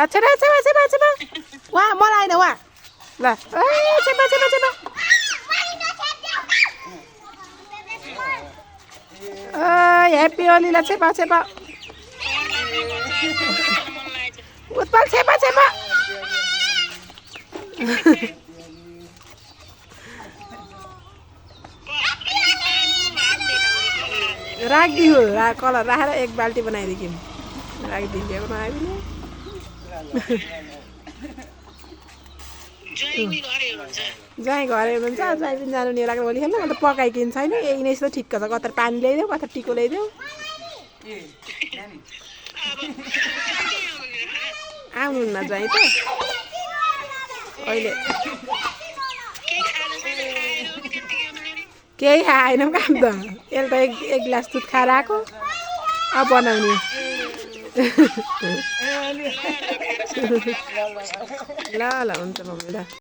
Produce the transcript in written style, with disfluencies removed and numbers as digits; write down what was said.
छेपा छेपा छेपा छेपा वहाँ मलाई आएन वहाँ ल ए छेपा छेपा छेपा ह्याप्पी होलीलाई छेपा छेपा उत्पल छेपा छेपा राखिदियो कलर राखेर एक बाल्टी बनाइदियो राखिदिन्थ्यो नआइदिने ज्वाइँ घरै हुनुहुन्छ ज्वाइँ पनि जानु नि लाग्नु भोलि खेल्नु अन्त पकाइकिन छैन यही नै यस्तो ठिक्क छ कता पानी ल्याइदेऊ कता टिको ल्याइदेऊ आउनुहुन्न ज्वाइँ त अहिले केही खाएनौँ काम त यसले त एक गिलास दुध खाएर आएको अब बनाउने ल ल हुन्छ मम्मी ल